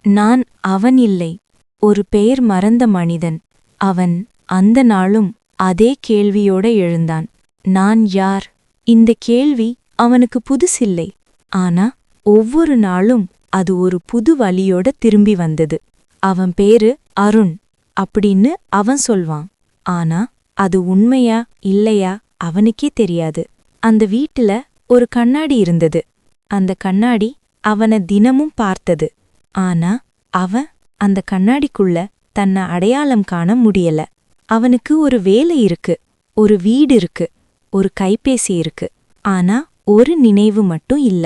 நான் அவன் இல்லை. ஒரு பெயர் மறந்த மனிதன். அவன் அந்த நாளும் அதே கேள்வியோட எழுந்தான். நான் யார்? இந்த கேள்வி அவனுக்கு புதுசில்லை. ஆனா ஒவ்வொரு நாளும் அது ஒரு புது வழியோட திரும்பி வந்தது. அவன் பேரு அருண் அப்படின்னு அவன் சொல்வான். ஆனா அது உண்மையா இல்லையா அவனுக்கே தெரியாது. அந்த வீட்டுல ஒரு கண்ணாடி இருந்தது. அந்த கண்ணாடி அவனை தினமும் பார்த்தது. ஆனா அவன் அந்த கண்ணாடிக்குள்ள தன்னை அடையாளம் காண முடியல. அவனுக்கு ஒரு வேலை இருக்கு, ஒரு வீடு இருக்கு, ஒரு கைபேசி இருக்கு. ஆனா ஒரு நினைவு மட்டும் இல்ல.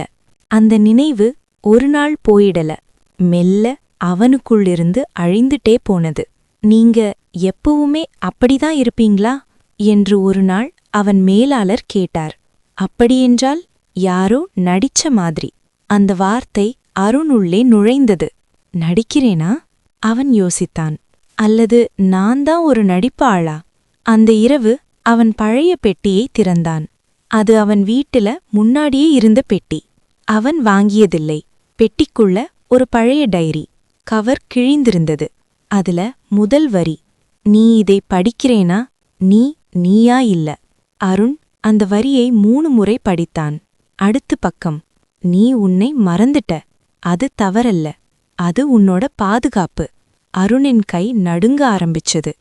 அந்த நினைவு ஒரு நாள் போயிடல. மெல்ல அவனுக்குள்ளிருந்து அழிந்துட்டே போனது. நீங்க எப்பவுமே அப்படிதான் இருப்பீங்களா என்று ஒரு நாள் அவன் மேலாளர் கேட்டார். அப்படியென்றால் யாரோ நடிச்ச மாதிரி. அந்த வார்த்தை அருண் உள்ளே நுழைந்தது. நடிக்கிறேனா? அவன் யோசித்தான். அல்லது நான் தான் ஒரு நடிப்பாளா? அந்த இரவு அவன் பழைய பெட்டியை திறந்தான். அது அவன் வீட்டுல முன்னாடியே இருந்த பெட்டி. அவன் வாங்கியதில்லை. பெட்டிக்குள்ள ஒரு பழைய டைரி. கவர் கிழிந்திருந்தது. அதுல முதல் வரி, நீ இதை படிக்கிறேனா? நீ நீயா இல்ல. அருண் அந்த வரியை 3 முறை படித்தான். அடுத்த பக்கம், நீ உன்னை மறந்துட்ட. அது தவறல்ல, அது உன்னோட பாதுகாப்பு. அருணின் கை நடுங்க ஆரம்பிச்சது.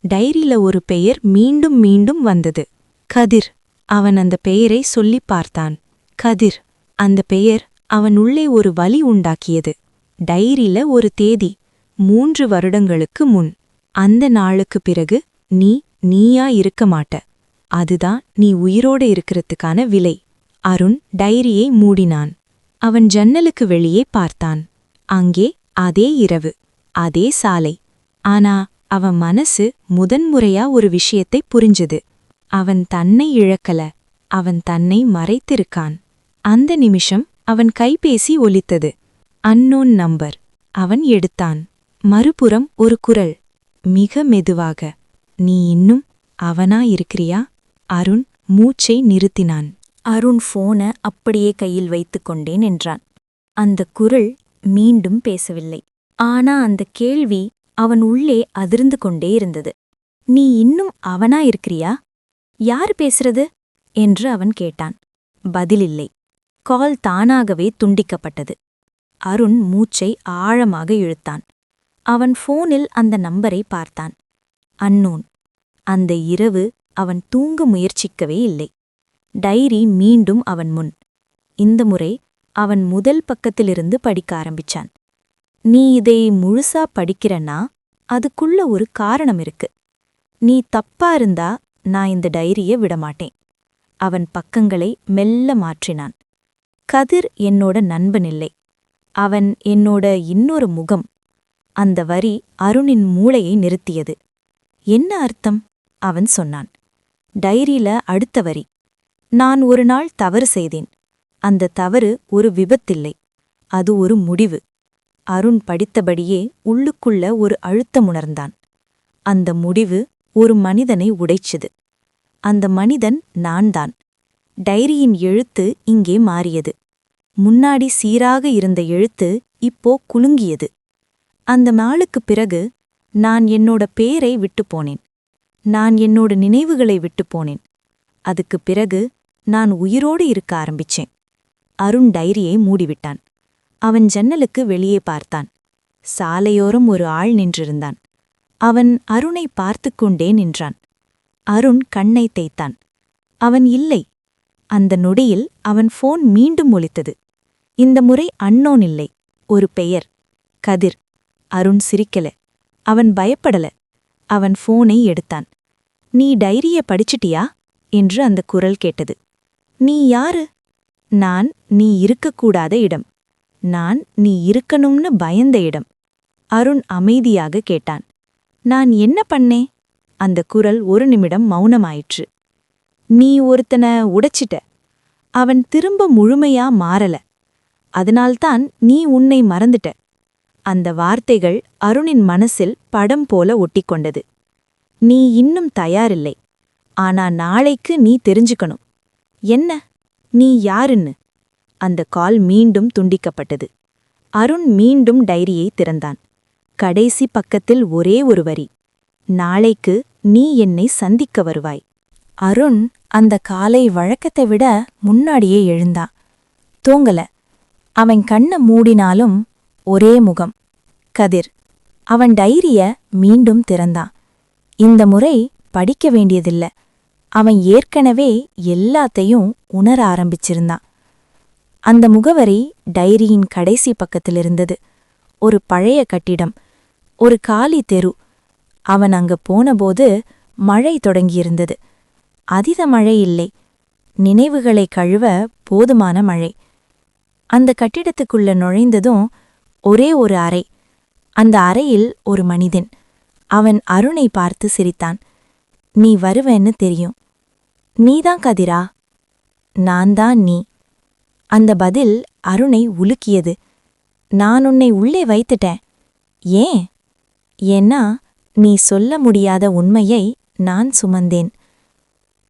டைரியில ஒரு பெயர் மீண்டும் மீண்டும் வந்தது. கதிர். அவன் அந்த பெயரை சொல்லிப் பார்த்தான். கதிர். அந்த பெயர் அவன் உள்ளே ஒரு வலி உண்டாக்கியது. டைரியில ஒரு தேதி, 3 வருடங்களுக்கு முன். அந்த நாளுக்கு பிறகு நீ நீயா இருக்க மாட்ட. அதுதான் நீ உயிரோட இருக்கிறதுக்கான விலை. அருண் டைரியை மூடினான். அவன் ஜன்னலுக்கு வெளியே பார்த்தான். அங்கே அதே இரவு, அதே சாலை. ஆனா அவன் மனசு முதன்முறையா ஒரு விஷயத்தை புரிஞ்சது. அவன் தன்னை இழக்கல, அவன் தன்னை மறைத்திருக்கான். அந்த நிமிஷம் அவன் கைபேசி ஒலித்தது. Unknown number. அவன் எடுத்தான். மறுபுறம் ஒரு குரல், மிக மெதுவாக, நீ இன்னும் அவனா இருக்கிறியா? அருண் மூச்சை நிறுத்தினான். அருண் போன அப்படியே கையில் வைத்துக்கொண்டே நின்றான். அந்த குரல் மீண்டும் பேசவில்லை. ஆனா அந்த கேள்வி அவன் உள்ளே அதிர்ந்து கொண்டே இருந்தது. நீ இன்னும் அவனா இருக்கிறியா? யார் பேசுறது என்று அவன் கேட்டான். பதிலில்லை. கால் தானாகவே துண்டிக்கப்பட்டது. அருண் மூச்சை ஆழமாக இழுத்தான். அவன் போனில் அந்த நம்பரை பார்த்தான். அன்னோன். அந்த இரவு அவன் தூங்க முயற்சிக்கவே இல்லை. டைரி மீண்டும் அவன் முன். இந்த முறை அவன் முதல் பக்கத்திலிருந்து படிக்க ஆரம்பிச்சான். நீ இதை முழுசா படிக்கிறன்னா அதுக்குள்ள ஒரு காரணம் இருக்கு. நீ தப்பா இருந்தா நான் இந்த டைரிய விடமாட்டேன். அவன் பக்கங்களை மெல்ல மாற்றினான். கதிர் என்னோட நண்பனில்லை. அவன் என்னோட இன்னொரு முகம். அந்த வரி அருணின் மூளையை நிறுத்தியது. என்ன அர்த்தம்? அவன் சொன்னான். டைரியில அடுத்த வரி, நான் ஒரு நாள் தவறு செய்தேன். அந்த தவறு ஒரு விபத்தில்லை, அது ஒரு முடிவு. அருண் படித்தபடியே உள்ளுக்குள்ள ஒரு அழுத்தமுணர்ந்தான். அந்த முடிவு ஒரு மனிதனை உடைச்சது. அந்த மனிதன் நான்தான். டைரியின் எழுத்து இங்கே மாறியது. முன்னாடி சீராக இருந்த எழுத்து இப்போ குலுங்கியது. அந்த நாளுக்குப் பிறகு நான் என்னோட பேரை விட்டுப்போனேன். நான் என்னோட நினைவுகளை விட்டுப்போனேன். அதுக்குப் பிறகு நான் உயிரோடு இருக்க ஆரம்பிச்சேன். அருண் டைரியை மூடிவிட்டான். அவன் ஜன்னலுக்கு வெளியே பார்த்தான். சாலையோரம் ஒரு ஆள் நின்றிருந்தான். அவன் அருணை பார்த்துக் கொண்டே நின்றான். அருண் கண்ணை தேய்த்தான். அவன் இல்லை. அந்த நொடியில் அவன் போன் மீண்டும் ஒலித்தது. இந்த முறை அன்னோன் இல்லை, ஒரு பெயர், கதிர். அருண் சிரிக்கல. அவன் பயப்படல. அவன் போனை எடுத்தான். நீ டைரிய படிச்சிட்டியா என்று அந்த குரல் கேட்டது. நீ யாரு? நான் நீ இருக்கக்கூடாத இடம். நான் நீ இருக்கணும்னு பயந்த இடம். அருண் அமைதியாக கேட்டான். நான் என்ன பண்ணே? அந்த குரல் ஒரு நிமிடம் மௌனமாயிற்று. நீ ஒருத்தனை உடைச்சிட்ட. அவன் திரும்ப முழுமையா மாறல. அதனால்தான் நீ உன்னை மறந்துட்ட. அந்த வார்த்தைகள் அருணின் மனசில் படம் போல ஒட்டிக்கொண்டது. நீ இன்னும் தயாரில்லை. ஆனா நாளைக்கு நீ தெரிஞ்சுக்கணும். என்ன? நீ யாருன்னு? அந்த கால் மீண்டும் துண்டிக்கப்பட்டது. அருண் மீண்டும் டைரியை திறந்தான். கடைசி பக்கத்தில் ஒரே ஒரு வரி. நாளைக்கு நீ என்னை சந்திக்க வருவாய். அருண் அந்த காலை வழக்கத்தை விட முன்னாடியே எழுந்தான். தூங்கல. அவன் கண்ண மூடினாலும் ஒரே முகம், கதிர். அவன் டைரிய மீண்டும் திறந்தான். இந்த முறை படிக்க வேண்டியதில்ல. அவன் ஏற்கனவே எல்லாத்தையும் உணர ஆரம்பிச்சிருந்தான். அந்த முகவரி டைரியின் கடைசி பக்கத்தில் இருந்தது. ஒரு பழைய கட்டிடம், ஒரு காலி தெரு. அவன் அங்க போனபோது மழை தொடங்கியிருந்தது. அதீத மழை இல்லை, நினைவுகளை கழுவ போதுமான மழை. அந்த கட்டிடத்துக்குள்ள நுழைந்ததும் ஒரே ஒரு அறை. அந்த அறையில் ஒரு மனிதன். அவன் அருணை பார்த்து சிரித்தான். நீ வருவேன்னு தெரியும். நீதான் கதிரா? நான் தான் நீ. அந்த பதில் அருணை உலுக்கியது. நான் உன்னை உள்ளே வைத்துட்டேன். ஏன்? ஏன்னா நீ சொல்ல முடியாத உண்மையை நான் சுமந்தேன்.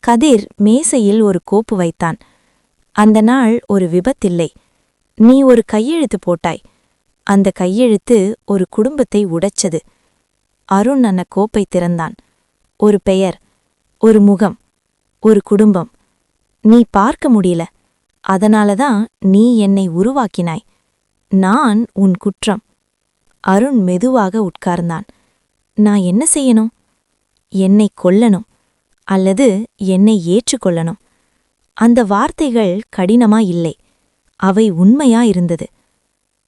கதிர் மேசையில் ஒரு கோப்பு வைத்தான். அந்த நாள் ஒரு விபத்தில்லை. நீ ஒரு கையெழுத்து போட்டாய். அந்த கையெழுத்து ஒரு குடும்பத்தை உடைச்சது. அருண் அந்த கோப்பை திறந்தான். ஒரு பெயர், ஒரு முகம், ஒரு குடும்பம். நீ பார்க்க முடியல. அதனாலதான் நீ என்னை உருவாக்கினாய். நான் உன் குற்றம். அருண் மெதுவாக உட்கார்ந்தான். நான் என்ன செய்யணும்? என்னை கொல்லணும், அல்லது என்னை ஏற்றுக்கொள்ளணும். அந்த வார்த்தைகள் கடினமா இல்லை, அவை உண்மையா இருந்தது.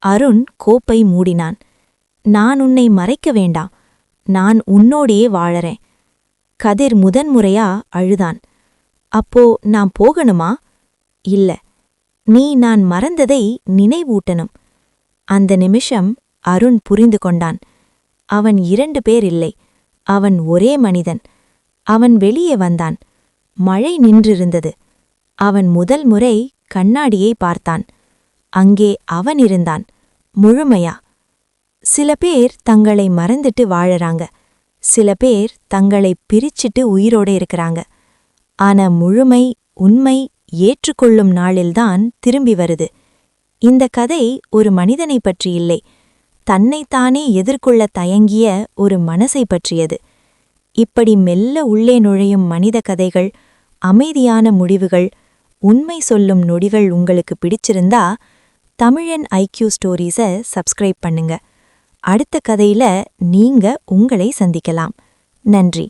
அருண் கோப்பை மூடினான். நான் உன்னை மறைக்க வேண்டாம். நான் உன்னோடையே வாழறேன். கதிர் முதன்முறையா அழுதான். அப்போ நான் போகணுமா? இல்ல, நீ நான் மறந்ததை நினைவூட்டணும். அந்த நிமிஷம் அருண் புரிந்து கொண்டான். அவன் 2 பேர் இல்லை, அவன் ஒரே மனிதன். அவன் வெளியே வந்தான். மழை நின்றிருந்தது. அவன் முதல் முறை கண்ணாடியை பார்த்தான். அங்கே அவன் இருந்தான், முழுமையா. சில பேர் தங்களை மறந்துட்டு வாழறாங்க. சில பேர் தங்களை பிரிச்சிட்டு உயிரோட இருக்கிறாங்க. ஆனா முழுமை, உண்மை ஏற்றுக்கொள்ளும் நாளில்தான் திரும்பி வருது. இந்த கதை ஒரு மனிதனை பற்றி இல்லை, தன்னைத்தானே எதிர்கொள்ள தயங்கிய ஒரு மனசை பற்றியது. இப்படி மெல்ல உள்ளே நுழையும் மனித கதைகள், அமைதியான முடிவுகள், உண்மை சொல்லும் நொடிகள் உங்களுக்கு பிடிச்சிருந்தா தமிழன் IQ ஸ்டோரீஸை சப்ஸ்கிரைப் பண்ணுங்க. அடுத்த கதையில நீங்க உங்களை சந்திக்கலாம். நன்றி.